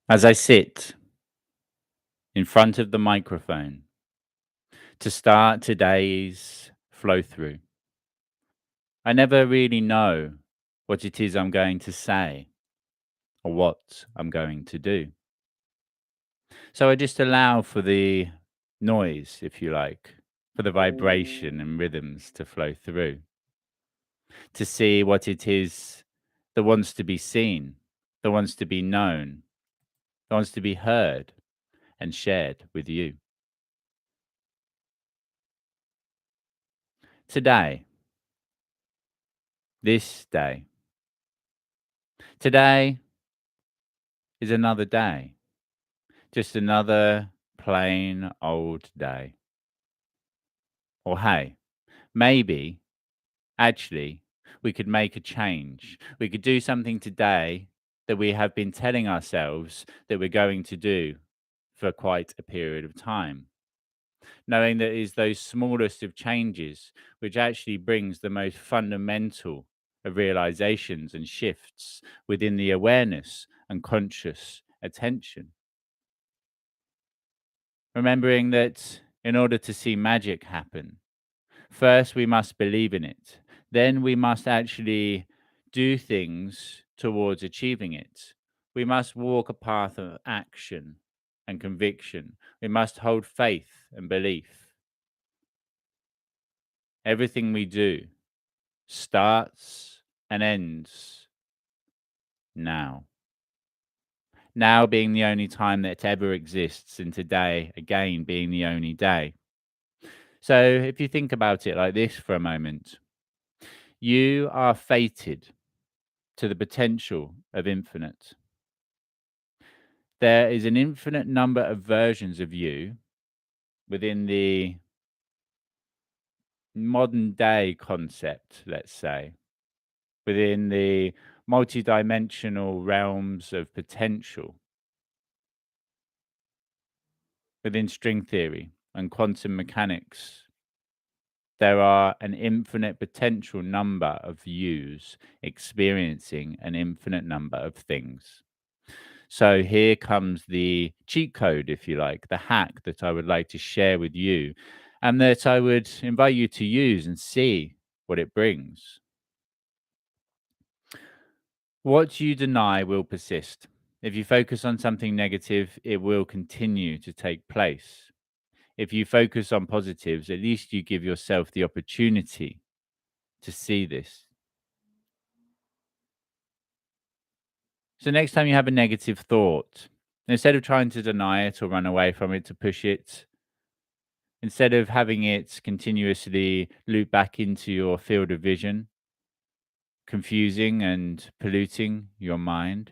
As I sit in front of the microphone to start today's flow through, I never really know what it is I'm going to say or what I'm going to do. So I just allow for the noise, if you like, for the vibration and rhythms to flow through, to see what it is that wants to be seen, that wants to be known, that wants to be heard and shared with you. Today, this day, today is another day, just another plain old day. Or hey, maybe actually we could make a change. We could do something today that we have been telling ourselves that we're going to do for quite a period of time. Knowing that it is those smallest of changes which actually brings the most fundamental of realizations and shifts within the awareness and conscious attention. Remembering that in order to see magic happen, first we must believe in it. Then we must actually do things towards achieving it. We must walk a path of action and conviction. We must hold faith and belief. Everything we do starts and ends now. Now being the only time that ever exists, and today again being the only day. So if you think about it like this for a moment, you are fated to the potential of infinite. There is an infinite number of versions of you within the modern day concept, let's say, within the multidimensional realms of potential, within string theory and quantum mechanics. There are an infinite potential number of yous experiencing an infinite number of things. So here comes the cheat code, if you like, the hack that I would like to share with you and that I would invite you to use and see what it brings. What you deny will persist. If you focus on something negative, it will continue to take place. If you focus on positives, at least you give yourself the opportunity to see this. So next time you have a negative thought, instead of trying to deny it or run away from it to push it, instead of having it continuously loop back into your field of vision, confusing and polluting your mind,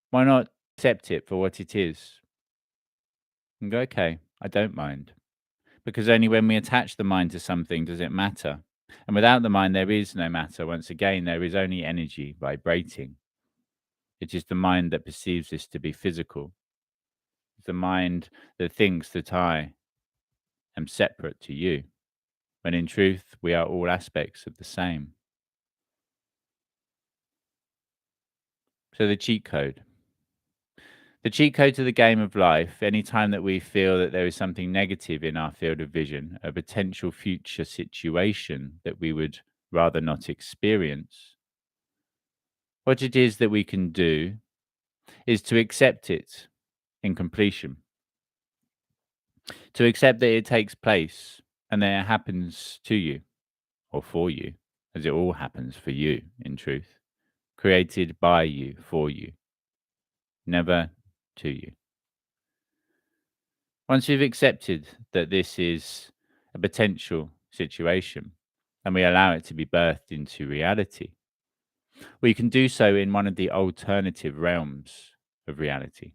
why not accept it for what it is and go, okay, I don't mind. Because only when we attach the mind to something does it matter. And without the mind, there is no matter. Once again, there is only energy vibrating. It is the mind that perceives this to be physical. It's the mind that thinks that I am separate to you, when in truth, we are all aspects of the same. So the cheat code. The cheat code to the game of life, any time that we feel that there is something negative in our field of vision, a potential future situation that we would rather not experience, what it is that we can do is to accept it in completion, to accept that it takes place and that it happens to you or for you, as it all happens for you in truth, created by you, for you, never to you. Once we've accepted that this is a potential situation and we allow it to be birthed into reality, we can do so in one of the alternative realms of reality.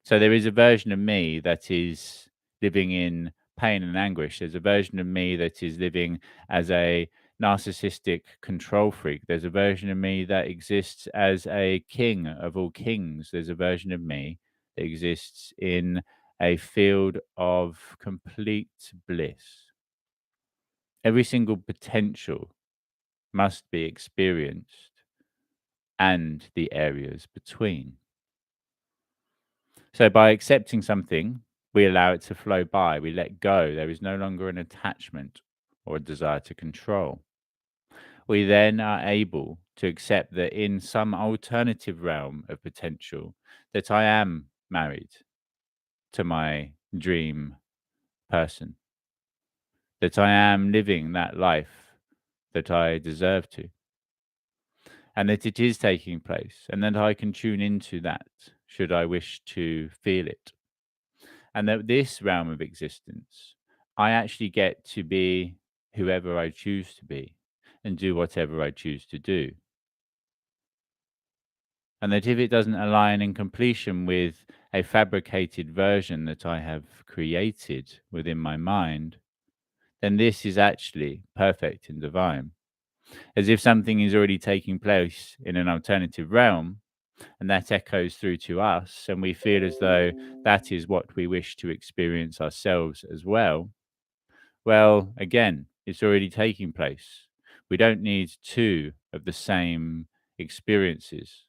So there is a version of me that is living in pain and anguish. There's a version of me that is living as a narcissistic control freak. There's a version of me that exists as a king of all kings. There's a version of me that exists in a field of complete bliss. Every single potential must be experienced and the areas between. So by accepting something, we allow it to flow by, we let go. There is no longer an attachment or a desire to control. We then are able to accept that in some alternative realm of potential, that I am married to my dream person, that I am living that life that I deserve to, and that it is taking place, and that I can tune into that should I wish to feel it. And that this realm of existence, I actually get to be whoever I choose to be and do whatever I choose to do. And that if it doesn't align in completion with a fabricated version that I have created within my mind, then this is actually perfect and divine. As if something is already taking place in an alternative realm, and that echoes through to us, and we feel as though that is what we wish to experience ourselves as well. Well, again, it's already taking place. We don't need two of the same experiences.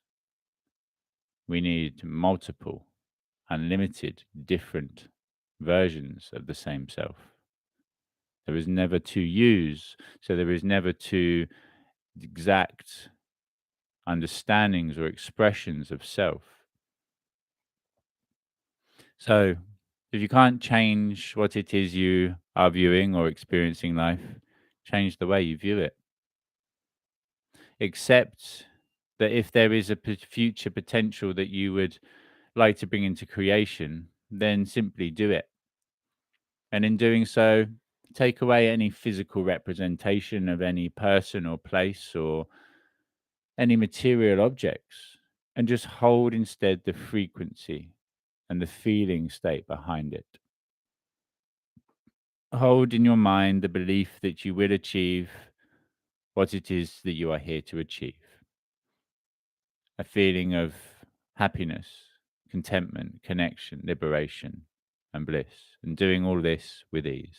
We need multiple, unlimited, different versions of the same self. There is never two yous, so there is never two exact understandings or expressions of self. So, if you can't change what it is you are viewing or experiencing life, change the way you view it. Accept that if there is a future potential that you would like to bring into creation, then simply do it. And in doing so, take away any physical representation of any person or place or any material objects, and just hold instead the frequency and the feeling state behind it. Hold in your mind the belief that you will achieve what it is that you are here to achieve. A feeling of happiness, contentment, connection, liberation, and bliss, and doing all this with ease.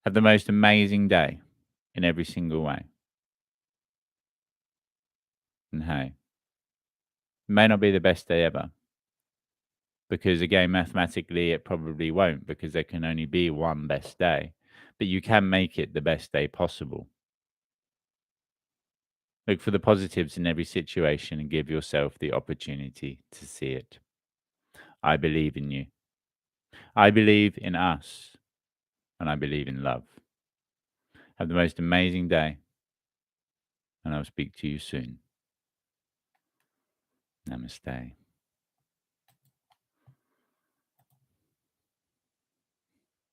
Have the most amazing day in every single way. And hey, it may not be the best day ever, because again, mathematically, it probably won't, because there can only be one best day, but you can make it the best day possible. Look for the positives in every situation and give yourself the opportunity to see it. I believe in you. I believe in us. And I believe in love. Have the most amazing day. And I'll speak to you soon. Namaste.